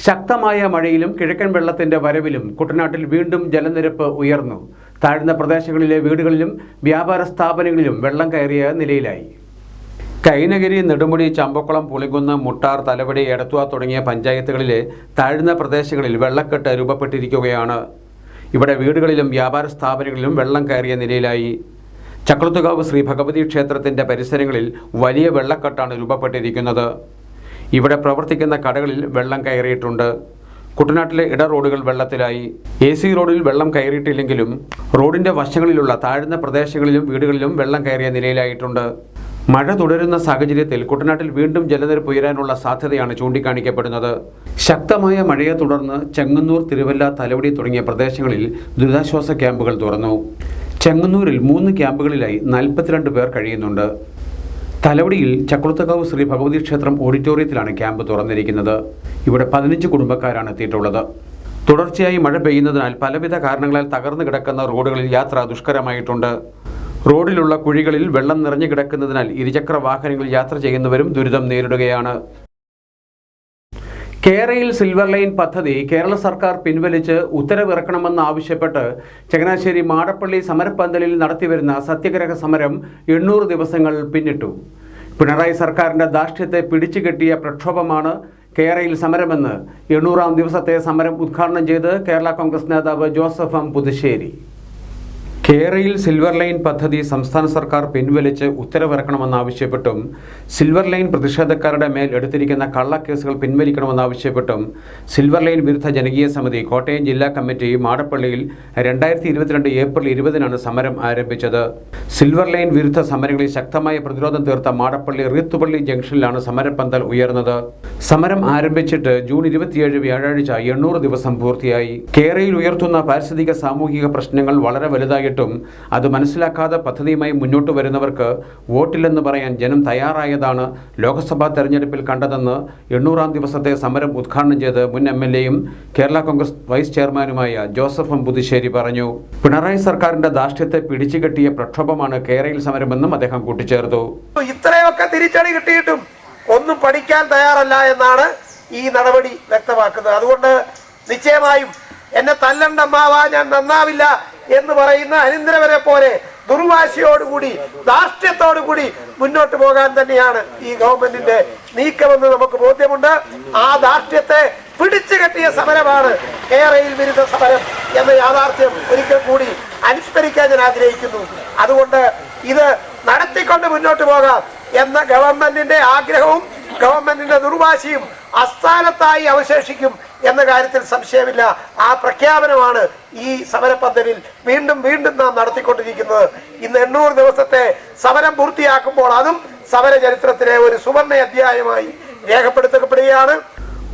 ശക്തമായ മഴയിലും കിഴക്കൻ വെള്ളത്തിന്റെ വരവിലും കുട്ടനാട്ടിൽ വീണ്ടും ജലനിരപ്പ് ഉയർന്നു. താഴ്ന്ന പ്രദേശങ്ങളിലെ വീടുകളിലും വ്യാപാര സ്ഥാപനങ്ങളിലും വെള്ളം കയറിയ നിലയിലായി. കൈനഗിരി, നെടുമുടി, ചമ്പക്കുളം, പുളിങ്കുന്ന്, മുട്ടാർ, തലവടി, എടത്തുവ തുടങ്ങിയ പഞ്ചായത്തുകളിലെ താഴ്ന്ന പ്രദേശങ്ങളിൽ വെള്ളക്കെട്ട് രൂപപ്പെട്ടിരിക്കുകയാണ്. ഇവിടെ വീടുകളിലും വ്യാപാര സ്ഥാപനങ്ങളിലും വെള്ളം കയറിയ നിലയിലായി. ചക്കുളത്തുകാവ് ശ്രീ ഭഗവതി ക്ഷേത്രത്തിന്റെ പരിസരങ്ങളിൽ വലിയ വെള്ളക്കെട്ടാണ് രൂപപ്പെട്ടിരിക്കുന്നത്. ഇവിടെ പ്രവർത്തിക്കുന്ന കടകളിൽ വെള്ളം കയറിയിട്ടുണ്ട്. കുട്ടനാട്ടിലെ ഇട റോഡുകൾ വെള്ളത്തിലായി. AC റോഡിൽ വെള്ളം കയറിയിട്ടില്ലെങ്കിലും റോഡിന്റെ വശങ്ങളിലുള്ള താഴ്ന്ന പ്രദേശങ്ങളിലും വീടുകളിലും വെള്ളം കയറിയ നിലയിലായിട്ടുണ്ട്. മഴ തുടരുന്ന സാഹചര്യത്തിൽ കുട്ടനാട്ടിൽ വീണ്ടും ജലനിരപ്പ് ഉയരാനുള്ള സാധ്യതയാണ് ചൂണ്ടിക്കാണിക്കപ്പെടുന്നത്. ശക്തമായ മഴയെ തുടർന്ന് ചെങ്ങന്നൂർ, തിരുവല്ല, തലവടി തുടങ്ങിയ പ്രദേശങ്ങളിൽ ദുരിതാശ്വാസ ക്യാമ്പുകൾ തുറന്നു. ചെങ്ങന്നൂരിൽ 3 ക്യാമ്പുകളിലായി 42 പേർ കഴിയുന്നുണ്ട്. തലവടിയിൽ ചക്കുളത്തുകാവ് ശ്രീ ഭഗവതി ക്ഷേത്രം ഓഡിറ്റോറിയത്തിലാണ് ക്യാമ്പ് തുറന്നിരിക്കുന്നത്. ഇവിടെ 15 കുടുംബക്കാരാണ് എത്തിയിട്ടുള്ളത്. തുടർച്ചയായി മഴ പെയ്യുന്നതിനാൽ പലവിധ കാരണങ്ങളാൽ തകർന്നു കിടക്കുന്ന റോഡുകളിൽ യാത്ര ദുഷ്കരമായിട്ടുണ്ട്. റോഡിലുള്ള കുഴികളിൽ വെള്ളം നിറഞ്ഞു കിടക്കുന്നതിനാൽ ഇരുചക്ര വാഹനങ്ങളിൽ യാത്ര ചെയ്യുന്നവരും ദുരിതം നേരിടുകയാണ്. കേരയിൽ സിൽവർ ലൈൻ പദ്ധതി കേരള സർക്കാർ പിൻവലിച്ച് ഉത്തരവിറക്കണമെന്നാവശ്യപ്പെട്ട് ചങ്ങനാശ്ശേരി മാടപ്പള്ളി സമരപ്പന്തലിൽ നടത്തിവരുന്ന സത്യഗ്രഹ സമരം 800 ദിവസങ്ങൾ പിന്നിട്ടു. പിണറായി സർക്കാരിൻ്റെ ധാർഷ്ട്യത്തെ പിടിച്ചുകെട്ടിയ പ്രക്ഷോഭമാണ് കേരയിൽ സമരമെന്ന് 800ാം ദിവസത്തെ സമരം ഉദ്ഘാടനം ചെയ്ത് കേരള കോൺഗ്രസ് നേതാവ് ജോസഫ് എം പുതുശ്ശേരി. കേരയിൽ സിൽവർ ലൈൻ പദ്ധതി സംസ്ഥാന സർക്കാർ പിൻവലിച്ച് ഉത്തരവിറക്കണമെന്നാവശ്യപ്പെട്ടും സിൽവർ ലൈൻ പ്രതിഷേധക്കാരുടെ മേൽ എടുത്തിരിക്കുന്ന കള്ളക്കേസുകൾ പിൻവലിക്കണമെന്നാവശ്യപ്പെട്ടും സിൽവർ ലൈൻ വിരുദ്ധ ജനകീയ സമിതി കോട്ടയം ജില്ലാ കമ്മിറ്റി മാടപ്പള്ളിയിൽ 2022 ഏപ്രിൽ 20-നാണ് സമരം ആരംഭിച്ചത്. സിൽവർ ലൈൻ വിരുദ്ധ സമരങ്ങളിൽ ശക്തമായ പ്രതിരോധം തീർത്ത മാടപ്പള്ളി റീത്തുപള്ളി ജംഗ്ഷനിലാണ് സമരപ്പന്തൽ ഉയർന്നത്. സമരം ആരംഭിച്ചിട്ട് ജൂൺ 27 വ്യാഴാഴ്ച 800 ദിവസം പൂർത്തിയായി. കേരയിൽ ഉയർത്തുന്ന പാരിസ്ഥിതിക സാമൂഹിക പ്രശ്നങ്ങൾ വളരെ വലുതായി അത് മനസ്സിലാക്കാതെ പദ്ധതിയുമായി മുന്നോട്ട് വരുന്നവർക്ക് വോട്ടില്ലെന്ന് പറയാൻ ജനം തയ്യാറായതാണ് ലോക്സഭാ തെരഞ്ഞെടുപ്പിൽ കണ്ടതെന്ന് 800ാം ദിവസത്തെ സമരം ഉദ്ഘാടനം ചെയ്ത് മുൻ MLA-യും കേരള കോൺഗ്രസ് വൈസ് ചെയർമാനുമായ ജോസഫ് എം പുതുശ്ശേരി പറഞ്ഞു. പിണറായി സർക്കാരിന്റെ ധാർഷ്ട്യത്തെ പിടിച്ചുകെട്ടിയ പ്രക്ഷോഭമാണ് കേരയിൽ സമരമെന്നും അദ്ദേഹം കൂട്ടിച്ചേർത്തു. ഇത്രയൊക്കെ തിരിച്ചടി കിട്ടിയിട്ടും ഒന്നും പഠിക്കാൻ തയ്യാറല്ല എന്നാണ് ഈ നടപടി വ്യക്തമാക്കുന്നത്. അതുകൊണ്ട് നിശ്ചയമായും എന്നെ തല്ലണ്ടമ്മാവാ, ഞാൻ നന്നാവില്ല എന്ന് പറയുന്ന അനിന്ദ്രവരെ പോലെ ദുർവാശയോടുകൂടി ധാർഷ്ട്യത്തോടുകൂടി മുന്നോട്ട് പോകാൻ തന്നെയാണ് ഈ ഗവൺമെന്റിന്റെ നീക്കമെന്ന് നമുക്ക് ബോധ്യമുണ്ട്. ആ ധാർഷ്ട്യത്തെ പിടിച്ചു കെട്ടിയ സമരമാണ് കേരയിൽ വിരുദ്ധ സമരം എന്ന യാഥാർത്ഥ്യം ഒരിക്കൽ കൂടി അനുസ്മരിക്കാൻ ഞാൻ ആഗ്രഹിക്കുന്നു. അതുകൊണ്ട് ഇത് നടത്തിക്കൊണ്ട് മുന്നോട്ട് പോകാം എന്ന ഗവൺമെന്റിന്റെ ആഗ്രഹവും ഗവൺമെന്റിന്റെ ദുർവാശിയും അസ്ഥാനത്തായി അവശേഷിക്കും എന്ന കാര്യത്തിൽ സംശയമില്ല. ആ പ്രഖ്യാപനമാണ് ഈ സമരപന്തലിൽ വീണ്ടും നാം നടത്തിക്കൊണ്ടിരിക്കുന്നത്. ഇന്ന് 800 ദിവസത്തെ സമരം പൂർത്തിയാക്കുമ്പോൾ അതും സമര ചരിത്രത്തിലെ ഒരു സുവർണ്ണ അധ്യായമായി രേഖപ്പെടുത്തപ്പെടുകയാണ്.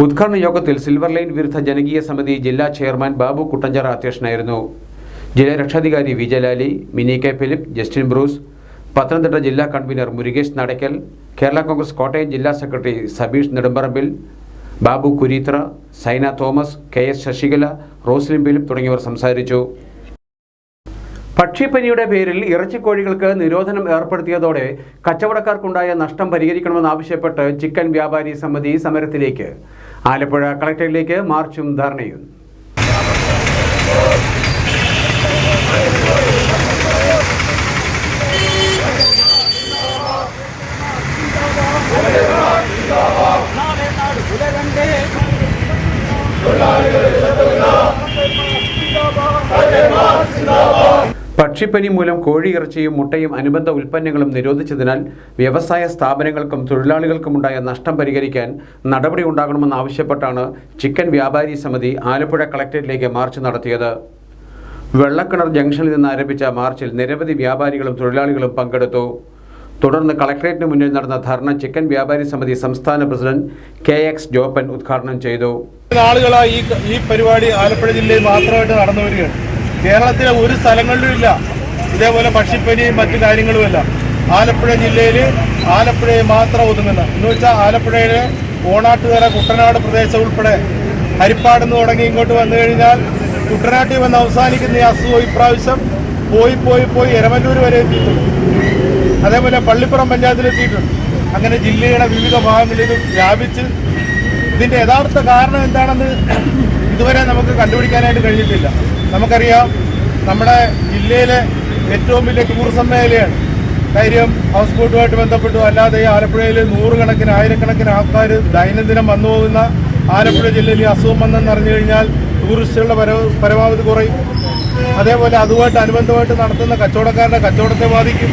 ഉദ്ഘാടന യോഗത്തിൽ സിൽവർ ലൈൻ വിരുദ്ധ ജനകീയ സമിതി ജില്ലാ ചെയർമാൻ ബാബു കുട്ടഞ്ചിറ അധ്യക്ഷനായിരുന്നു. ജില്ലാ രക്ഷാധികാരി Vijayalali, Mini K Philip, Justin Bruce, Pathanamthitta ജില്ലാ കൺവീനർ മുരുകേഷ് നടക്കൽ, കേരള കോൺഗ്രസ് കോട്ടയം ജില്ലാ secretary Sabeesh Nedumparambil, Babu Kureethra, Saina Thomas, KS Sasikala, Roslin Philip തുടങ്ങിയവർ സംസാരിച്ചു. പക്ഷിപ്പനിയുടെ പേരിൽ ഇറച്ചിക്കോഴികൾക്ക് നിരോധനം ഏർപ്പെടുത്തിയതോടെ കച്ചവടക്കാർക്കുണ്ടായ നഷ്ടം പരിഹരിക്കണമെന്നാവശ്യപ്പെട്ട് ചിക്കൻ വ്യാപാരി സമിതി സമരത്തിലേക്ക്. ആലപ്പുഴ കളക്ടറേറ്റിലേക്ക് മാർച്ചും ധർണയും. പക്ഷിപ്പനി മൂലം കോഴിയിറച്ചിയും മുട്ടയും അനുബന്ധ ഉൽപ്പന്നങ്ങളും നിരോധിച്ചതിനാൽ വ്യവസായ സ്ഥാപനങ്ങൾക്കും തൊഴിലാളികൾക്കുമുണ്ടായ നഷ്ടം പരിഹരിക്കാൻ നടപടി ഉണ്ടാകണമെന്നാവശ്യപ്പെട്ടാണ് ചിക്കൻ വ്യാപാരി സമിതി ആലപ്പുഴ കളക്ടറേറ്റിലേക്ക് മാർച്ച് നടത്തിയത്. വെള്ളക്കിണർ ജംഗ്ഷനിൽ നിന്ന് ആരംഭിച്ച മാർച്ചിൽ നിരവധി വ്യാപാരികളും തൊഴിലാളികളും പങ്കെടുത്തു. തുടർന്ന് കളക്ടറേറ്റിന് മുന്നിൽ നടന്ന ധർണ ചിക്കൻ വ്യാപാരി സമിതി സംസ്ഥാന പ്രസിഡന്റ് KX ജോപ്പൻ ഉദ്ഘാടനം ചെയ്തു. നാളുകളായി ഈ പരിപാടി ആലപ്പുഴ ജില്ലയിൽ മാത്രമായിട്ട് നടന്നു വരികയാണ്. കേരളത്തിലെ ഒരു സ്ഥലങ്ങളിലും ഇല്ല ഇതേപോലെ പക്ഷിപ്പനിയും മറ്റു കാര്യങ്ങളുമല്ല. ആലപ്പുഴ ജില്ലയിൽ ആലപ്പുഴയെ മാത്രം ഒതുങ്ങുന്ന എന്ന് വെച്ചാൽ ആലപ്പുഴയിലെ ഓണാട്ടുകര, കുട്ടനാട് പ്രദേശം ഉൾപ്പെടെ ഹരിപ്പാടെന്ന് തുടങ്ങി ഇങ്ങോട്ട് വന്നു കഴിഞ്ഞാൽ കുട്ടനാട്ടിൽ വന്ന് അവസാനിക്കുന്ന ഈ അസുഖം ഇപ്രാവശ്യം പോയി എരമല്ലൂർ വരെ എത്തിയിട്ടുണ്ട്. അതേപോലെ പള്ളിപ്പുറം പഞ്ചായത്തിലെത്തിയിട്ടുണ്ട്. അങ്ങനെ ജില്ലയുടെ വിവിധ ഭാഗങ്ങളിൽ ഇത് വ്യാപിച്ച് ഇതിൻ്റെ യഥാർത്ഥ കാരണം എന്താണെന്ന് ഇതുവരെ നമുക്ക് കണ്ടുപിടിക്കാനായിട്ട് കഴിഞ്ഞിട്ടില്ല. നമുക്കറിയാം, നമ്മുടെ ജില്ലയിലെ ഏറ്റവും വലിയ ടൂറിസം മേഖലയാണ്. കാര്യം ഹൗസ് ബോട്ടുമായിട്ട് ബന്ധപ്പെട്ടു അല്ലാതെ ആലപ്പുഴയിൽ നൂറുകണക്കിന് ആയിരക്കണക്കിന് ആൾക്കാർ ദൈനംദിനം വന്നു പോകുന്ന ആലപ്പുഴ ജില്ലയിൽ ഈ അസുഖം വന്നെന്ന് അറിഞ്ഞു കഴിഞ്ഞാൽ ടൂറിസ്റ്റുകളുടെ പരമാവധി കുറയും. അതേപോലെ അതുമായിട്ട് അനുബന്ധമായിട്ട് നടത്തുന്ന കച്ചവടക്കാരുടെ കച്ചവടത്തെ ബാധിക്കും.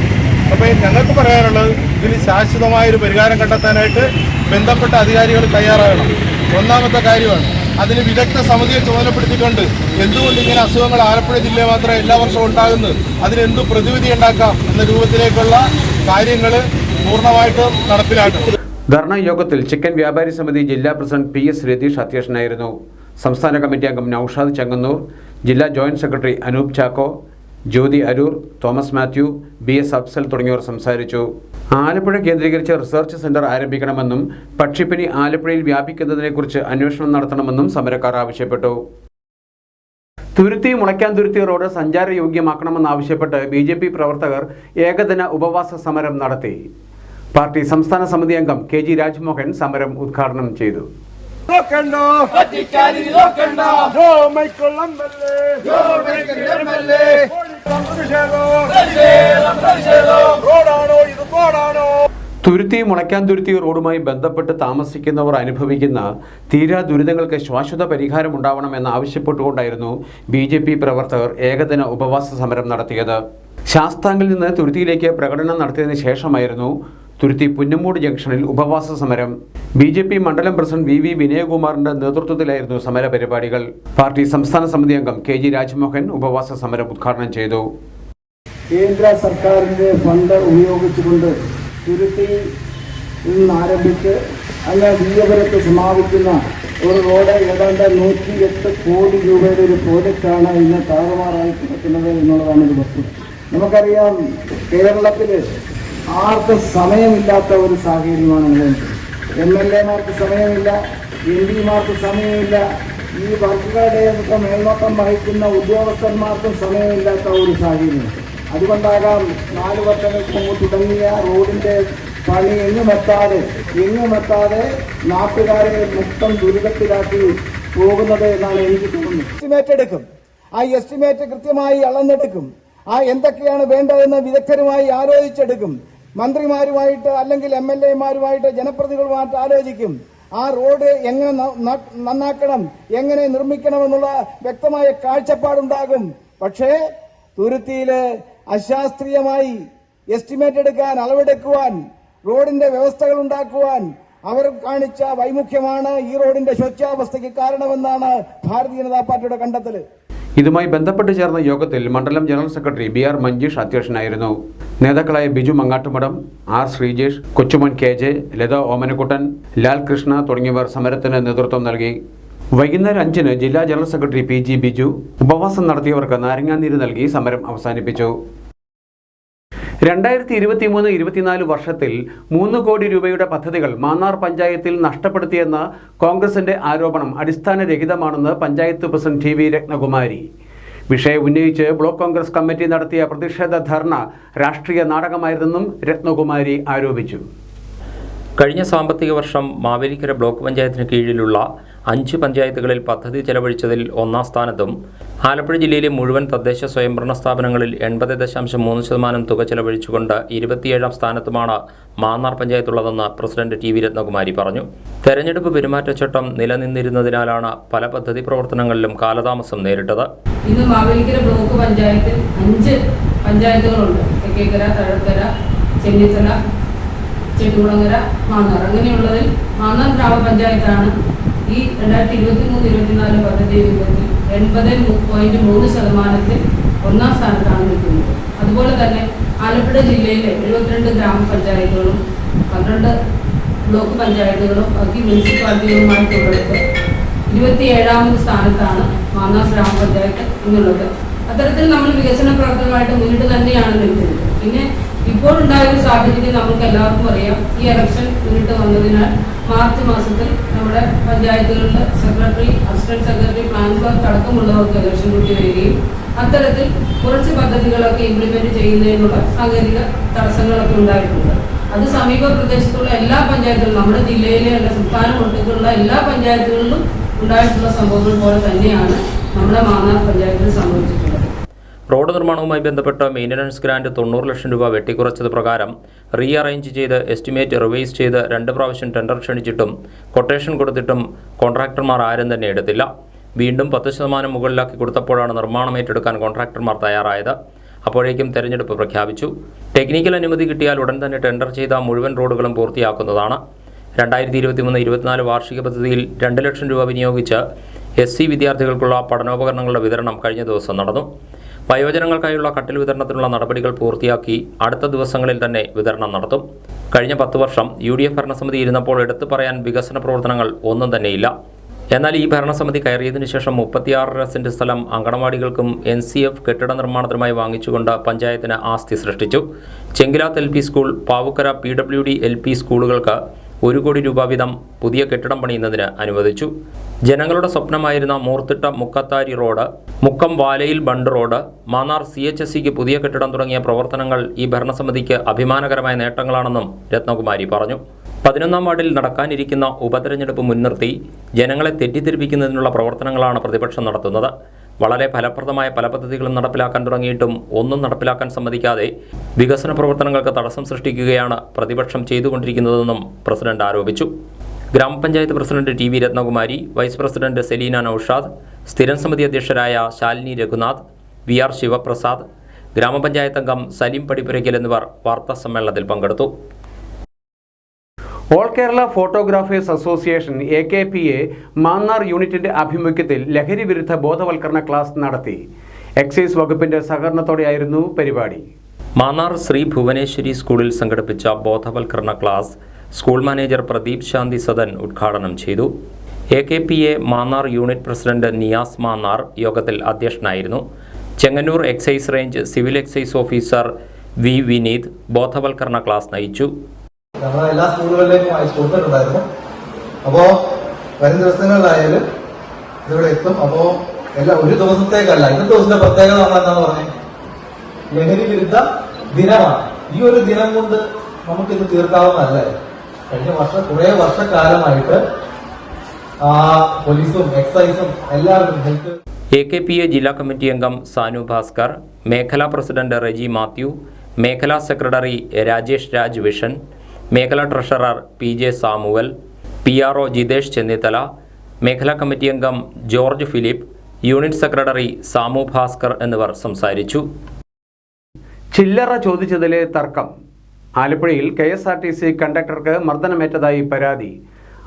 അപ്പോൾ ഞങ്ങൾക്ക് പറയാനുള്ളത്, ഇതിന് ശാശ്വതമായൊരു പരിഹാരം കണ്ടെത്താനായിട്ട് ബന്ധപ്പെട്ട അധികാരികൾ തയ്യാറാകണം. ഒന്നാമത്തെ കാര്യമാണ്, അതിന് വിദഗ്ധ സമിതിയെ ചുമതലപ്പെടുത്തിയിട്ടുണ്ട്. എന്തുകൊണ്ട് ഇങ്ങനെ അസുഖങ്ങൾ ആലപ്പുഴ ജില്ലയിൽ മാത്രമേ എല്ലാ വർഷവും ഉണ്ടാകുന്നത്, അതിനെന്ത് പ്രതിവിധി ഉണ്ടാക്കാം എന്ന രൂപത്തിലേക്കുള്ള കാര്യങ്ങൾ പൂർണ്ണമായിട്ടും നടപ്പിലാക്കും. ധർണാ യോഗത്തിൽ ചിക്കൻ വ്യാപാരി സമിതി ജില്ലാ പ്രസിഡന്റ് PS രതീഷ് അധ്യക്ഷനായിരുന്നു. സംസ്ഥാന കമ്മിറ്റി അംഗം നൌഷാദ് ചെങ്ങന്നൂർ, ജില്ലാ joint secretary Anoop Chacko, Jyothi Aroor, Thomas Mathew, BS Afsal തുടങ്ങിയവർ സംസാരിച്ചു. ആലപ്പുഴ കേന്ദ്രീകരിച്ച് റിസർച്ച് സെന്റർ ആരംഭിക്കണമെന്നും പക്ഷിപ്പനി ആലപ്പുഴയിൽ വ്യാപിക്കുന്നതിനെക്കുറിച്ച് അന്വേഷണം നടത്തണമെന്നും സമരക്കാർ ആവശ്യപ്പെട്ടു. തുരുത്തി മുളയ്ക്കാൻതുരുത്തി റോഡ് സഞ്ചാരയോഗ്യമാക്കണമെന്നാവശ്യപ്പെട്ട് BJP പ്രവർത്തകർ ഏകദിന ഉപവാസ സമരം നടത്തി. പാർട്ടി സംസ്ഥാന സമിതി അംഗം KG രാജ്മോഹൻ സമരം ഉദ്ഘാടനം ചെയ്തു. തുരുത്തി മുളയ്ക്കാൻതുരുത്തി റോഡുമായി ബന്ധപ്പെട്ട് താമസിക്കുന്നവർ അനുഭവിക്കുന്ന തീരാ ദുരിതങ്ങൾക്ക് ശാശ്വത പരിഹാരമുണ്ടാവണമെന്ന് ആവശ്യപ്പെട്ടുകൊണ്ടായിരുന്നു BJP പ്രവർത്തകർ ഏകദിന ഉപവാസ സമരം നടത്തിയത്. ശാസ്താംഗിൽ നിന്ന് തുരുത്തിയിലേക്ക് പ്രകടനം നടത്തിയതിനു ശേഷമായിരുന്നു തുരുത്തി പുന്നമ്മൂട് ജംഗ്ഷനിൽ ഉപവാസ സമരം. BJP മണ്ഡലം പ്രസിഡന്റ് VV വിനയകുമാറിന്റെ നേതൃത്വത്തിലായിരുന്നു സമര പരിപാടികൾ. പാർട്ടി സംസ്ഥാന സമിതി അംഗം KG രാജ്മോഹൻ ഉപവാസ സമരം ഉദ്ഘാടനം ചെയ്തു. കേന്ദ്ര സർക്കാരിന്റെ ഫണ്ട് ഉപയോഗിച്ചുകൊണ്ട് തുരുത്തിയിൽ നിന്ന് ആരംഭിച്ച് അങ്ങ് വീയപുരത്ത് സമാപിക്കുന്ന ഒരു റോഡ് ഏതാണ്ട് 108 കോടി രൂപയുടെ ഒരു പ്രോജക്റ്റാണ് ഇന്ന് താറുമാറായി കിടക്കുന്നത് എന്നുള്ളതാണ് ഒരു വസ്തുത. നമുക്കറിയാം, കേരളത്തിൽ ആർക്കും സമയമില്ലാത്ത ഒരു സാഹചര്യമാണ് നിലനിൽക്കുന്നത്. MLA-മാർക്ക് സമയമില്ല, MP-മാർക്ക് സമയമില്ല, ഈ വർക്കുകളുടെ മേൽനോട്ടം വഹിക്കുന്ന ഉദ്യോഗസ്ഥന്മാർക്കും സമയമില്ലാത്ത ഒരു സാഹചര്യം. അതുകൊണ്ടാകാം 4 വർഷങ്ങൾക്ക് മുമ്പ് തുടങ്ങിയ റോഡിന്റെ പണി എങ്ങുമെത്താതെ നാട്ടുകാരെ മൊത്തം ദുരിതത്തിലാക്കി പോകുന്നത് എന്നാണ് എനിക്ക് തോന്നുന്നത്. എസ്റ്റിമേറ്റ് എടുക്കും, ആ എസ്റ്റിമേറ്റ് കൃത്യമായി അളന്നെടുക്കും, ആ എന്തൊക്കെയാണ് വേണ്ടതെന്ന് വിദഗ്ധരുമായി ആലോചിച്ചെടുക്കും. മന്ത്രിമാരുമായിട്ട് അല്ലെങ്കിൽ MLA-മാരുമായിട്ട് ജനപ്രതിനിധികളുമായിട്ട് ആലോചിക്കും. ആ റോഡ് എങ്ങനെ നന്നാക്കണം, എങ്ങനെ നിർമ്മിക്കണമെന്നുള്ള വ്യക്തമായ കാഴ്ചപ്പാടുണ്ടാകും. പക്ഷേ തുരുത്തിയില് അശാസ്ത്രീയമായി എസ്റ്റിമേറ്റ് എടുക്കാൻ, അളവെടുക്കുവാൻ, റോഡിന്റെ വ്യവസ്ഥകൾ ഉണ്ടാക്കുവാൻ അവർ കാണിച്ച വൈമുഖ്യമാണ് ഈ റോഡിന്റെ ശോച്യാവസ്ഥയ്ക്ക് കാരണമെന്നാണ് ഭാരതീയ ജനതാ പാർട്ടിയുടെ കണ്ടെത്തൽ. ഇതുമായി ബന്ധപ്പെട്ട് ചേർന്ന യോഗത്തിൽ മണ്ഡലം ജനറൽ സെക്രട്ടറി BR മഞ്ജീഷ് അധ്യക്ഷനായിരുന്നു. നേതാക്കളായ ബിജു മങ്ങാട്ടുമടം, R ശ്രീജേഷ്, കൊച്ചുമോൻ KJ, ലത ഓമനക്കുട്ടൻ, ലാൽ കൃഷ്ണ തുടങ്ങിയവർ സമരത്തിന് നേതൃത്വം നൽകി. വൈകുന്നേരം 5-ന് ജില്ലാ ജനറൽ സെക്രട്ടറി PG ബിജു ഉപവാസം നടത്തിയവർക്ക് നാരങ്ങാനീര് നൽകി സമരം അവസാനിപ്പിച്ചു. 2023-24 വർഷത്തിൽ 3 കോടി രൂപയുടെ പദ്ധതികൾ മാന്നാർ പഞ്ചായത്തിൽ നഷ്ടപ്പെടുത്തിയെന്ന കോൺഗ്രസിന്റെ ആരോപണം അടിസ്ഥാനരഹിതമാണെന്ന് പഞ്ചായത്ത് പ്രസിഡന്റ് TV രത്നകുമാരി. വിഷയം ഉന്നയിച്ച് ബ്ലോക്ക് കോൺഗ്രസ് കമ്മിറ്റി നടത്തിയ പ്രതിഷേധ ധർണ രാഷ്ട്രീയ നാടകമായിരുന്നെന്നും രത്നകുമാരി ആരോപിച്ചു. കഴിഞ്ഞ സാമ്പത്തിക വർഷം മാവേലിക്കര ബ്ലോക്ക് പഞ്ചായത്തിന് കീഴിലുള്ള 5 പഞ്ചായത്തുകളിൽ പദ്ധതി ചെലവഴിച്ചതിൽ 1-ാം സ്ഥാനത്തും ആലപ്പുഴ ജില്ലയിലെ മുഴുവൻ തദ്ദേശ സ്വയംഭരണ സ്ഥാപനങ്ങളിൽ 80.3% തുക ചെലവഴിച്ചുകൊണ്ട് 27-ാം സ്ഥാനത്തുമാണ് മാന്നാർ പഞ്ചായത്തുള്ളതെന്ന് പ്രസിഡന്റ് TV രത്നകുമാരി പറഞ്ഞു. തെരഞ്ഞെടുപ്പ് പെരുമാറ്റച്ചട്ടം നിലനിന്നിരുന്നതിനാലാണ് പല പദ്ധതി പ്രവർത്തനങ്ങളിലും കാലതാമസം നേരിട്ടത്. ഇന്ന് മാവേലിക്കര ബ്ലോക്ക് പഞ്ചായത്തിൽ 5 പഞ്ചായത്തുകളുണ്ട്. തെക്കേക്കര, തഴക്കര, ചെന്നിത്തല, ചെട്ടുകുളങ്ങര, മാന്നാർ. അങ്ങനെയുള്ളതിൽ മാന്നാർ ഗ്രാമപഞ്ചായത്താണ് ഈ 2023-24 പദ്ധതി രൂപത്തിൽ 80.3% 1-ാം സ്ഥാനത്താണ് നിൽക്കുന്നത്. അതുപോലെ തന്നെ ആലപ്പുഴ ജില്ലയിലെ 72 ഗ്രാമപഞ്ചായത്തുകളും 12 ബ്ലോക്ക് പഞ്ചായത്തുകളും ബാക്കി മുനിസിപ്പാലിറ്റികളുമായിട്ടുള്ളത് 27-ാമത് സ്ഥാനത്താണ് മാന്നാർ ഗ്രാമപഞ്ചായത്ത് എന്നുള്ളത്. അത്തരത്തിൽ നമ്മൾ വികസന പ്രവർത്തനമായിട്ട് മുന്നിട്ട് തന്നെയാണ് നിൽക്കുന്നത്. പിന്നെ ഇപ്പോഴുണ്ടായ ഒരു സാഹചര്യം നമുക്ക് എല്ലാവർക്കും അറിയാം. ഈ ഇലക്ഷൻ മുന്നിട്ട് വന്നതിനാൽ മാർച്ച് മാസത്തിൽ നമ്മുടെ പഞ്ചായത്തുകളിലെ secretary, assistant secretary, plan work അടക്കമുള്ളവർക്ക് ഇലക്ഷൻ കൂട്ടി വരികയും അത്തരത്തിൽ കുറച്ച് പദ്ധതികളൊക്കെ ഇംപ്ലിമെന്റ് ചെയ്യുന്നതിനുള്ള സാങ്കേതിക തടസ്സങ്ങളൊക്കെ ഉണ്ടായിട്ടുണ്ട്. അത് സമീപ പ്രദേശത്തുള്ള എല്ലാ പഞ്ചായത്തുകളിലും, നമ്മുടെ ജില്ലയിലെ അല്ല സംസ്ഥാനം ഒട്ടുക്കുള്ള എല്ലാ പഞ്ചായത്തുകളിലും ഉണ്ടായിട്ടുള്ള സംഭവങ്ങൾ പോലെ തന്നെയാണ് നമ്മുടെ മാന്നാർ പഞ്ചായത്തിൽ സംഭവിച്ചിട്ടുള്ളത്. റോഡ് നിർമ്മാണവുമായി ബന്ധപ്പെട്ട് മെയിൻ്റനൻസ് ഗ്രാന്റ് 90 ലക്ഷം രൂപ വെട്ടിക്കുറച്ചത് പ്രകാരം റീ അറേഞ്ച് ചെയ്ത് എസ്റ്റിമേറ്റ് റിവൈസ് ചെയ്ത് 2 പ്രാവശ്യം ടെൻഡർ ക്ഷണിച്ചിട്ടും കൊട്ടേഷൻ കൊടുത്തിട്ടും കോൺട്രാക്ടർമാർ ആരും തന്നെ എടുത്തില്ല. വീണ്ടും 10% മുകളിലാക്കി കൊടുത്തപ്പോഴാണ് നിർമ്മാണം ഏറ്റെടുക്കാൻ കോൺട്രാക്ടർമാർ തയ്യാറായത്. അപ്പോഴേക്കും തെരഞ്ഞെടുപ്പ് പ്രഖ്യാപിച്ചു. ടെക്നിക്കൽ അനുമതി കിട്ടിയാൽ ഉടൻ തന്നെ ടെൻഡർ ചെയ്ത മുഴുവൻ റോഡുകളും പൂർത്തിയാക്കുന്നതാണ്. 2023-24 വാർഷിക പദ്ധതിയിൽ 2 ലക്ഷം രൂപ വിനിയോഗിച്ച് SC വിദ്യാർത്ഥികൾക്കുള്ള പഠനോപകരണങ്ങളുടെ വിതരണം കഴിഞ്ഞ ദിവസം നടന്നു. വയോജനങ്ങൾക്കായുള്ള കട്ടിൽ വിതരണത്തിനുള്ള നടപടികൾ പൂർത്തിയാക്കി അടുത്ത ദിവസങ്ങളിൽ തന്നെ വിതരണം നടത്തും. കഴിഞ്ഞ 10 വർഷം UDF ഭരണസമിതി ഇരുന്നപ്പോൾ എടുത്തു പറയാൻ വികസന പ്രവർത്തനങ്ങൾ ഒന്നും തന്നെയില്ല. എന്നാൽ ഈ ഭരണസമിതി കയറിയതിനു ശേഷം 36 സെന്റ് സ്ഥലം അങ്കണവാടികൾക്കും NCF കെട്ടിട നിർമ്മാണത്തിനുമായി വാങ്ങിച്ചുകൊണ്ട് പഞ്ചായത്തിന് ആസ്തി സൃഷ്ടിച്ചു. ചെങ്കിലാത്ത് LP school, Pavukkara PWD LP സ്കൂളുകൾക്ക് 1 കോടി രൂപ വീതം പുതിയ കെട്ടിടം പണിയുന്നതിന് അനുവദിച്ചു. ജനങ്ങളുടെ സ്വപ്നമായിരുന്ന Moorthitta മുക്കത്താരി road, Mukkam വാലയിൽ bund road, Mannar CHSEക്ക് പുതിയ കെട്ടിടം തുടങ്ങിയ പ്രവർത്തനങ്ങൾ ഈ ഭരണസമിതിക്ക് അഭിമാനകരമായ നേട്ടങ്ങളാണെന്നും രത്നകുമാരി പറഞ്ഞു. 11-ാം വാർഡിൽ നടക്കാനിരിക്കുന്ന ഉപതെരഞ്ഞെടുപ്പ് മുൻനിർത്തി ജനങ്ങളെ തെറ്റിദ്ധരിപ്പിക്കുന്നതിനുള്ള പ്രവർത്തനങ്ങളാണ് പ്രതിപക്ഷം നടത്തുന്നത്. വളരെ ഫലപ്രദമായ പല പദ്ധതികളും നടപ്പിലാക്കാൻ തുടങ്ങിയിട്ടും ഒന്നും നടപ്പിലാക്കാൻ സമ്മതിക്കാതെ വികസന പ്രവർത്തനങ്ങൾക്ക് തടസ്സം സൃഷ്ടിക്കുകയാണ് പ്രതിപക്ഷം ചെയ്തുകൊണ്ടിരിക്കുന്നതെന്നും പ്രസിഡന്റ് ആരോപിച്ചു. Grama panchayat president TV Rathnakumari, vice president Seleena Naushad, സ്ഥിരം സമിതി അധ്യക്ഷരായ ശാലിനി രഘുനാഥ്, VR ശിവപ്രസാദ്, ഗ്രാമപഞ്ചായത്ത് അംഗം സലീം പടിപ്പുരയ്ക്കൽ എന്നിവർ വാർത്താ സമ്മേളനത്തിൽ പങ്കെടുത്തു. All Kerala photographers association AKPA Mannar യൂണിറ്റിന്റെ ആഭിമുഖ്യത്തിൽ ലഹരി വിരുദ്ധ ബോധവൽക്കരണ ക്ലാസ് നടത്തി. എക്സൈസ് വകുപ്പിന്റെ സഹകരണത്തോടെയായിരുന്നു പരിപാടി. മാന്നാർ ശ്രീ ഭുവനേശ്വരി സ്കൂളിൽ സംഘടിപ്പിച്ച ബോധവൽക്കരണ ക്ലാസ് സ്കൂൾ മാനേജർ പ്രദീപ് ശാന്തി സദൻ ഉദ്ഘാടനം ചെയ്തു. AKPA Mannar unit president Niyas Mannar യോഗത്തിൽ അധ്യക്ഷനായിരുന്നു. Chengannur excise range civil excise officer V Vineeth ബോധവൽക്കരണ ക്ലാസ് നയിച്ചു. നമ്മളെ എല്ലാ സ്കൂളുകളിലേക്കും അയച്ചു കൊടുത്തിട്ടുണ്ടായിരുന്നു. അപ്പോൾ വരും ദിവസങ്ങളിലായാലും ഇതിവിടെ എത്തും. അപ്പോൾ ഒരു ദിവസത്തേക്കല്ല, ഇന്നത്തെ ദിവസത്തെ പ്രത്യേകത എന്താണെന്ന് പറഞ്ഞാൽ ലഹരി വിരുദ്ധ ദിനമാണ്. ഈ ഒരു ദിനം കൊണ്ട് നമുക്കിന്ന് തീർക്കാവുന്നതല്ല. കഴിഞ്ഞ കുറേ വർഷക്കാലമായിട്ട് പോലീസും എക്സൈസും എല്ലാവരും ഹെൽത്ത്. AKPA ജില്ലാ കമ്മിറ്റി അംഗം സാനു ഭാസ്കർ, മേഖലാ പ്രസിഡന്റ് റെജി മാത്യു, മേഖലാ സെക്രട്ടറി രാജേഷ് രാജ് വിഷൻ, മേഖലാ treasurer PJ Samuel, PRO Jithesh Chennithala, മേഖലാ കമ്മിറ്റി അംഗം George Philip, unit secretary Samu Bhaskar എന്നിവർ സംസാരിച്ചു. ചില്ലറ ചോദിച്ചതിലെ തർക്കം. ആലപ്പുഴയിൽ KSRTC കണ്ടക്ടർക്ക് മർദ്ദനമേറ്റതായി പരാതി.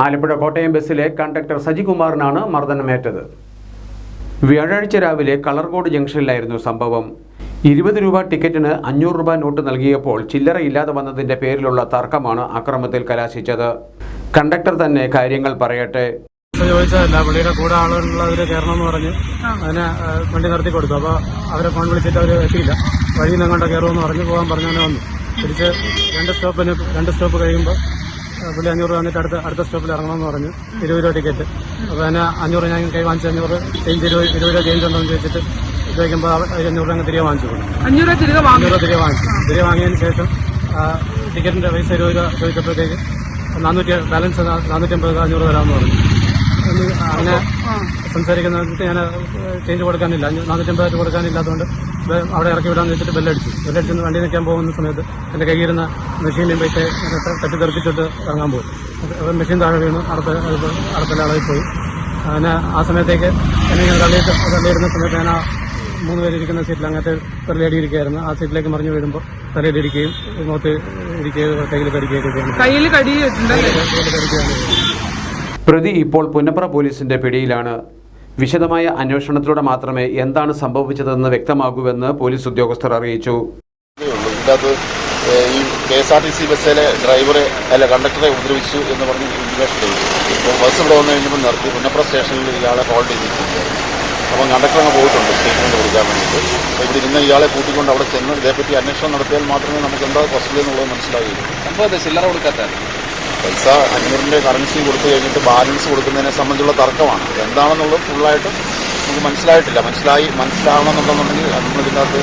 ആലപ്പുഴ കോട്ടയം ബസ്സിലെ കണ്ടക്ടർ സജികുമാറിനാണ് മർദ്ദനമേറ്റത്. വ്യാഴാഴ്ച രാവിലെ കളർകോട് ജംഗ്ഷനിലായിരുന്നു സംഭവം. 20 രൂപ ടിക്കറ്റിന് 500 രൂപ നോട്ട് നൽകിയപ്പോൾ ചില്ലറ ഇല്ലാതെ വന്നതിന്റെ പേരിലുള്ള തർക്കമാണ് അക്രമത്തിൽ കലാശിച്ചത്. കണ്ടക്ടർ തന്നെ കാര്യങ്ങൾ പറയട്ടെ. ചോദിച്ചതല്ല, പുള്ളിയുടെ കൂടെ ആളുള്ളവര് കയറണം എന്ന് പറഞ്ഞ് അതിനെ വണ്ടി നിർത്തി കൊടുത്തു. അപ്പോൾ അവരെ ഫോൺ വിളിച്ചിട്ട് അവർ എത്തിയില്ല. വഴിയിൽ നിന്ന് അങ്ങോട്ട് കയറുമെന്ന് പറഞ്ഞ് പോകാൻ പറഞ്ഞു. അങ്ങനെ വന്നു. തിരിച്ച് 2 സ്റ്റോപ്പ് കഴിയുമ്പോൾ പുള്ളി 500 രൂപ വന്നിട്ട് അടുത്ത സ്റ്റോപ്പിൽ ഇറങ്ങണമെന്ന് പറഞ്ഞു. 20 രൂപ ടിക്കറ്റ്. അപ്പോൾ അതിന് 500 ഞാൻ കൈ വാങ്ങിച്ച് 500 ചേഞ്ച് 20 രൂപ ചേഞ്ച് ഉണ്ടോ എന്ന് ചോദിച്ചിട്ട് ചോദിക്കുമ്പോൾ 500 രൂപ തിരികെ വാങ്ങിച്ചു. 500 രൂപ തിരികെ വാങ്ങിച്ചു. തിരികെ വാങ്ങിയതിന് ശേഷം ടിക്കറ്റിന്റെ പൈസ 20 രൂപ ചോദിച്ചപ്പോഴത്തേക്ക് ബാലൻസ് 450 500 തരാമെന്ന് പറഞ്ഞു. അങ്ങനെ സംസാരിക്കുന്ന ഞാൻ ചേഞ്ച് കൊടുക്കാനില്ല, 450 കൊടുക്കാനില്ലാത്തതുകൊണ്ട് അവിടെ ഇറക്കി വിടാമെന്ന് വെച്ചിട്ട് ബെല്ലടിച്ച് വണ്ടി നിൽക്കാൻ പോകുന്ന സമയത്ത് എൻ്റെ കയ്യിരുന്ന മെഷീനിലും പൈസ തട്ടിത്തെറിപ്പിച്ചിട്ട് ഇറങ്ങാൻ പോയി. മെഷീൻ താഴെ വീണു, അടുത്തുള്ള ആളായി പോയി. അങ്ങനെ ആ സമയത്തേക്ക് എന്നെ ഞാൻ തള്ളിയിരുന്ന സമയത്ത് ഞാൻ 3 പേരിരിക്കുന്ന സീറ്റിൽ അങ്ങനത്തെ തലയടിയിരിക്കുകയായിരുന്നു. ആ സീറ്റിലേക്ക് മറിഞ്ഞു വീഴുമ്പോൾ തലയിലിരിക്കുകയും ഇങ്ങോട്ട് ഇരിക്കുകയും കയ്യിൽ കടിക്കുകയാണ്. പ്രതി ഇപ്പോൾ പുന്നപ്ര പോലീസിന്റെ പിടിയിലാണ്. വിശദമായ അന്വേഷണത്തിലൂടെ മാത്രമേ എന്താണ് സംഭവിച്ചതെന്ന് വ്യക്തമാകൂവെന്ന് പോലീസ് ഉദ്യോഗസ്ഥർ അറിയിച്ചു. ഈ KSRTC ബസ്സിലെ ഡ്രൈവറെ കണ്ടക്ടറെ ഉപദ്രവിച്ചു എന്ന് പറഞ്ഞ് ഇൻവെസ്റ്റ് ചെയ്തു. അപ്പോൾ ബസ് ഇവിടെ വന്നു കഴിഞ്ഞപ്പോൾ നിർത്തി പുന്നപ്ര സ്റ്റേഷനിൽ ഇയാളെ കോൾ ചെയ്തിട്ടുണ്ട്. അപ്പം കണ്ടക്ടർ അങ്ങ് പോയിട്ടുണ്ട് സ്റ്റേറ്റ്മെന്റ് കൊടുക്കാൻ വേണ്ടിയിട്ട്. അപ്പോൾ ഇവിടെ ഇരുന്ന് ഇയാളെ കൂട്ടിക്കൊണ്ട് അവിടെ ചെന്ന് ഇതേപ്പറ്റി അന്വേഷണം നടത്തിയാൽ മാത്രമേ നമുക്ക് എന്താ പ്രശ്നം എന്നുള്ളത് മനസ്സിലാവുകയുള്ളൂ. സംഭവം ചില്ലറ കൊടുക്കാത്ത പൈസ 500 കറൻസി കൊടുത്തു കഴിഞ്ഞിട്ട് ബാലൻസ് കൊടുക്കുന്നതിനെ സംബന്ധിച്ചുള്ള തർക്കമാണ്. എന്താണെന്നുള്ളത് ഫുള്ളായിട്ട് നമുക്ക് മനസ്സിലായിട്ടില്ല. മനസ്സിലാവണമെന്നുണ്ടെന്നുണ്ടെങ്കിൽ അതിനകത്ത്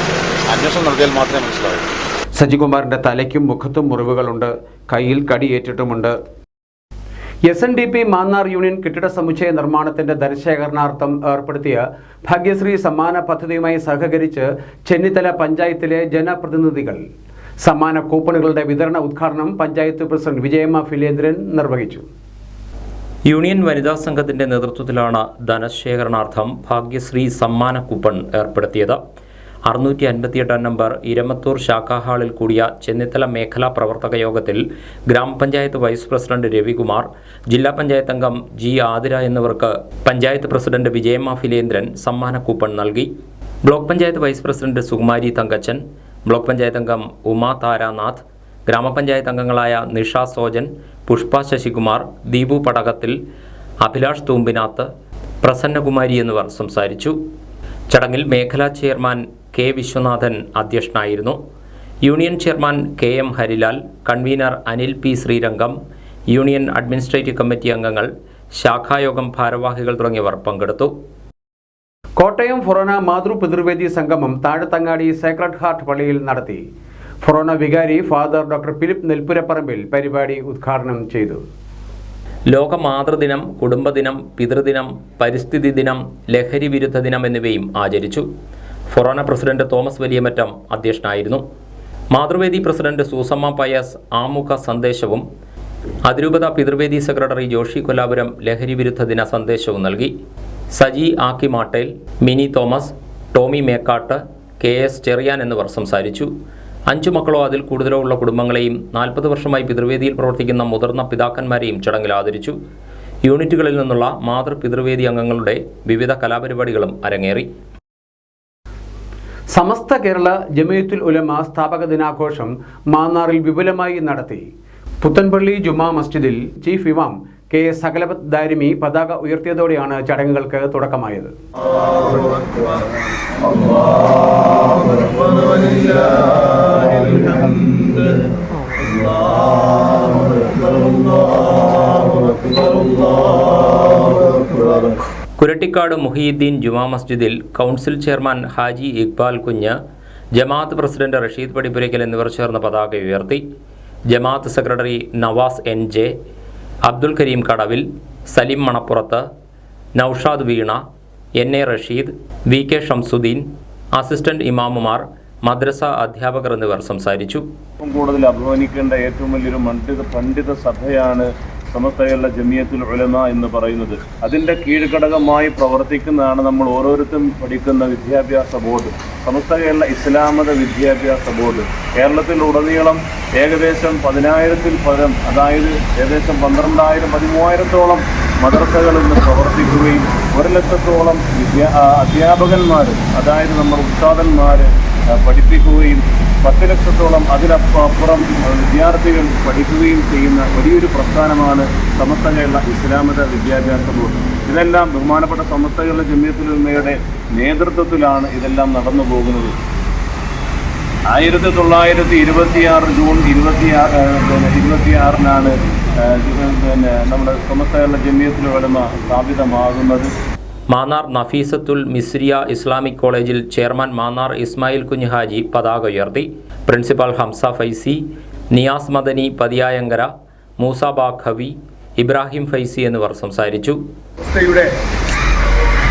അന്വേഷണം നടത്തിയാൽ മാത്രമേ മനസ്സിലാവൂ. സജികുമാറിന്റെ തലയ്ക്കും മുഖത്തും മുറിവുകളുണ്ട്. കയ്യിൽ കടിയേറ്റിട്ടുമുണ്ട്. SNDP മാന്നാർ യൂണിയൻ കെട്ടിട സമുച്ചയ നിർമ്മാണത്തിന്റെ ധനശേഖരണാർത്ഥം ഏർപ്പെടുത്തിയ ഭാഗ്യശ്രീ സമ്മാന പദ്ധതിയുമായി സഹകരിച്ച് ചെന്നിത്തല പഞ്ചായത്തിലെ ജനപ്രതിനിധികൾ സമ്മാന കൂപ്പണുകളുടെ വിതരണ ഉദ്ഘാടനം പഞ്ചായത്ത് പ്രസിഡന്റ് വിജയമ്മ ഫിലേന്ദ്രൻ നിർവഹിച്ചു. യൂണിയൻ വനിതാ സംഘത്തിന്റെ നേതൃത്വത്തിലാണ് ധനശേഖരണാർത്ഥം ഭാഗ്യശ്രീ സമ്മാന കൂപ്പൺ ഏർപ്പെടുത്തിയത്. 658 നമ്പർ ഇരമത്തൂർ ശാഖാ ഹാളിൽ കൂടിയ ചെന്നിത്തല മേഖലാ പ്രവർത്തക യോഗത്തിൽ ഗ്രാമപഞ്ചായത്ത് വൈസ് പ്രസിഡന്റ് രവികുമാർ, ജില്ലാ പഞ്ചായത്ത് അംഗം G. ആതിര എന്നിവർക്ക് പഞ്ചായത്ത് പ്രസിഡന്റ് വിജയമ്മ ഫിലേന്ദ്രൻ സമ്മാന കൂപ്പൺ നൽകി. Block panchayat vice president Sukumari Thankachan, block panchayat അംഗം ഉമാ താരാനാഥ്, ഗ്രാമപഞ്ചായത്ത് അംഗങ്ങളായ നിഷ സോജൻ, പുഷ്പ ശശികുമാർ, ദീപു പടകത്തിൽ, അഭിലാഷ് തൂമ്പിനാത്ത്, പ്രസന്നകുമാരി എന്നിവർ സംസാരിച്ചു. ചടങ്ങിൽ മേഖലാ ചെയർമാൻ K. വിശ്വനാഥൻ അധ്യക്ഷനായിരുന്നു. Union chairman KM Harilal, convener Anil P. Sreerangam, union administrative committee അംഗങ്ങൾ, ശാഖായോഗം ഭാരവാഹികൾ തുടങ്ങിയവർ പങ്കെടുത്തു. കോട്ടയം ഫൊറോന മാതൃപിതൃവേദി സംഗമം താഴത്തങ്ങാടി സേക്രഡ് ഹാർട്ട് പള്ളിയിൽ നടത്തി. ഫൊറോന വികാരി ഫാദർ ഡോക്ടർ ഫിലിപ്പ് നെൽപ്പുരപ്പറമ്പിൽ പരിപാടി ഉദ്ഘാടനം ചെയ്തു. ലോക മാതൃദിനം, കുടുംബദിനം, പിതൃദിനം, പരിസ്ഥിതി ദിനം, ലഹരി വിരുദ്ധ ദിനം എന്നിവയും ആചരിച്ചു. ഫൊറോന പ്രസിഡന്റ് തോമസ് വലിയമറ്റം അധ്യക്ഷനായിരുന്നു. മാതൃവേദി പ്രസിഡന്റ് സൂസമ്മ പയസ് ആമുഖ സന്ദേശവും അതിരൂപത പിതൃവേദി സെക്രട്ടറി ജോഷി കൊല്ലാപുരം ലഹരി വിരുദ്ധ ദിന സന്ദേശവും നൽകി. Saji Akkimattel, Mini Thomas, Tommy Mekkatt, KS Cherian എന്നിവർ സംസാരിച്ചു. 5 മക്കളോ അതിൽ കൂടുതലോ ഉള്ള കുടുംബങ്ങളെയും 40 വർഷമായി പിതൃവേദിയിൽ പ്രവർത്തിക്കുന്ന മുതിർന്ന പിതാക്കന്മാരെയും ചടങ്ങിൽ ആദരിച്ചു. യൂണിറ്റുകളിൽ നിന്നുള്ള മാതൃപിതൃവേദി അംഗങ്ങളുടെ വിവിധ കലാപരിപാടികളും അരങ്ങേറി. സമസ്ത കേരള ജമിയത്തുൽ ഉലമ സ്ഥാപക ദിനാഘോഷം മാന്നാറിൽ വിപുലമായി നടത്തി. പുത്തൻപള്ളി ജുമാ മസ്ജിദിൽ ചീഫ് ഇമാം K. സകലബത്ത് ദാരിമി പതാക ഉയർത്തിയതോടെയാണ് ചടങ്ങുകൾക്ക് തുടക്കമായത്. കുരട്ടിക്കാട് മുഹിയുദ്ദീൻ ജുമാ മസ്ജിദിൽ കൗൺസിൽ ചെയർമാൻ ഹാജി ഇക്ബാൽ കുഞ്ഞ്, ജമാഅത്ത് പ്രസിഡന്റ് റഷീദ് പടിപ്പുരയ്ക്കൽ എന്നിവർ ചേർന്ന് പതാക ഉയർത്തി. ജമാഅത്ത് secretary Navas NJ, Abdul Kareem Kadavil, Saleem Manappurath, Noushad Veena, NA Rasheed, VK Shamsuddin, assistant ഇമാമുമാർ, മദ്രസ അധ്യാപകർ എന്നിവർ സംസാരിച്ചു. കൂടുതൽ അഭിമാനിക്കേണ്ട ഏറ്റവും വലിയൊരു പണ്ഡിത സഭയാണ് സമസ്ത കേരള ജമിയത്തുൽ ഉലമ എന്ന് പറയുന്നത്. അതിൻ്റെ കീഴ്ഘടകമായി പ്രവർത്തിക്കുന്നതാണ് നമ്മൾ ഓരോരുത്തരും പഠിക്കുന്ന വിദ്യാഭ്യാസ ബോർഡ്, സമസ്ത കേരള ഇസ്ലാമത വിദ്യാഭ്യാസ ബോർഡ്. കേരളത്തിലുടനീളം ഏകദേശം 10,000-ൽ പരം, അതായത് ഏകദേശം 12,000-13,000-ഓളം മദ്രസകൾ ഇന്ന് പ്രവർത്തിക്കുകയും 1,00,000-ഓളം അധ്യാപകന്മാർ, അതായത് നമ്മുടെ ഉസ്താദന്മാർ പഠിപ്പിക്കുകയും 10,00,000-ഓളം അതിലപ്പുറം വിദ്യാർത്ഥികൾ പഠിക്കുകയും ചെയ്യുന്ന വലിയൊരു പ്രസ്ഥാനമാണ് സമസ്ത കേരള ഇസ്ലാമത വിദ്യാഭ്യാസ ബോർഡ്. ഇതെല്ലാം ബഹുമാനപ്പെട്ട സമസ്ത കേരള ജമിയത്തുൽ ഉലമയുടെ നേതൃത്വത്തിലാണ് ഇതെല്ലാം നടന്നു പോകുന്നത്. 1926 ജൂൺ 26-നാണ് നമ്മുടെ സമസ്ത കേരള ജമിയത്തുൽ ഉലമ സ്ഥാപിതമാകുന്നത്. മാന്നാർ നഫീസത്തുൽ മിസ്രിയ ഇസ്ലാമിക് കോളേജിൽ ചെയർമാൻ മാന്നാർ ഇസ്മായിൽ കുഞ്ഞ് ഹാജി പതാക ഉയർത്തി. പ്രിൻസിപ്പൽ ഹംസ ഫൈസി, നിയാസ് മദനി പതിയായങ്കര, മൂസ ബാഖവി, ഇബ്രാഹിം ഫൈസി എന്നിവർ സംസാരിച്ചു.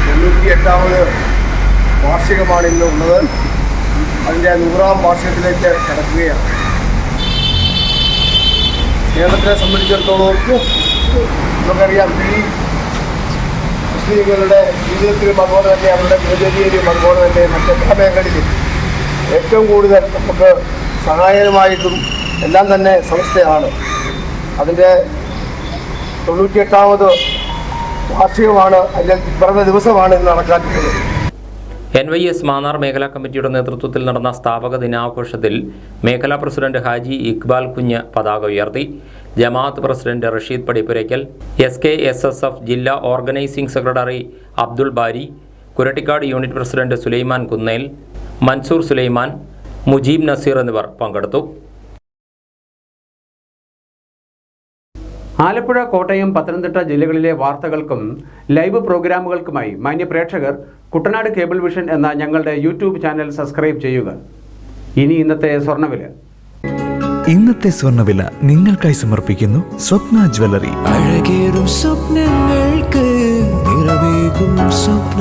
98ാമത് വാർഷികമാണ് ഇന്ന് ഉള്ളത്. അതിൻ്റെ 100ാം വാർഷികത്തിലേക്ക് കടക്കുകയാണ്. കേരളത്തിനെ സംബന്ധിച്ചിടത്തോളം നമുക്കറിയാം, ഈ മുസ്ലിങ്ങളുടെ ജീവിതത്തിലും അതുപോലെ തന്നെ അവരുടെ ദിനചര്യയിലും അതുപോലെ തന്നെ മറ്റെല്ലാ മേഖലയിലും ഏറ്റവും കൂടുതൽ നമുക്ക് സഹായകമായിട്ടും എല്ലാം തന്നെ സംസ്ഥയാണ്. അതിൻ്റെ 98ാമത് വാർഷികമാണ്, അല്ലെങ്കിൽ പറഞ്ഞ ദിവസമാണ് ഇന്ന് നടക്കാറുള്ളത്. NYS മാന്നാർ മേഖലാ കമ്മിറ്റിയുടെ നേതൃത്വത്തിൽ നടന്ന സ്ഥാപക ദിനാഘോഷത്തിൽ മേഖലാ പ്രസിഡന്റ് ഹാജി ഇക്ബാൽ കുഞ്ഞ് പതാക ഉയർത്തി. ജമാഅത്ത് പ്രസിഡന്റ് റഷീദ് പടിപ്പുരയ്ക്കൽ, SKSSF ജില്ലാ ഓർഗനൈസിംഗ് സെക്രട്ടറി അബ്ദുൾ ബാരി, കുരട്ടിക്കാട് യൂണിറ്റ് പ്രസിഡന്റ് സുലൈമാൻ കുന്നേൽ, മൻസൂർ സുലൈമാൻ, മുജീബ് നസീർ എന്നിവർ പങ്കെടുത്തു. ആലപ്പുഴ, കോട്ടയം, പത്തനംതിട്ട ജില്ലകളിലെ വാർത്തകൾക്കും ലൈവ് പ്രോഗ്രാമുകൾക്കുമായി മാന്യപ്രേക്ഷകർ കുട്ടനാട് കേബിൾ വിഷൻ എന്ന ഞങ്ങളുടെ YouTube ചാനൽ സബ്സ്ക്രൈബ് ചെയ്യുക. ഇനി ഇന്നത്തെ സ്വർണ്ണവില. ഇന്നത്തെ സ്വർണ്ണവില നിങ്ങൾക്കായി സമർപ്പിക്കുന്നു സ്വപ്ന ജ്വല്ലറി. അഴകേറും സ്വപ്നങ്ങൾക്ക് നിറവേകും സ്വപ്ന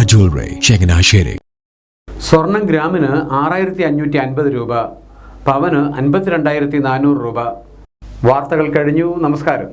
ജ്വല്ലറി, ചങ്ങനാശ്ശേരി. സ്വർണം ഗ്രാമിന് 6550 രൂപ, പവന് 52,400 രൂപ. വാർത്തകൾ കഴിഞ്ഞു. നമസ്കാരം.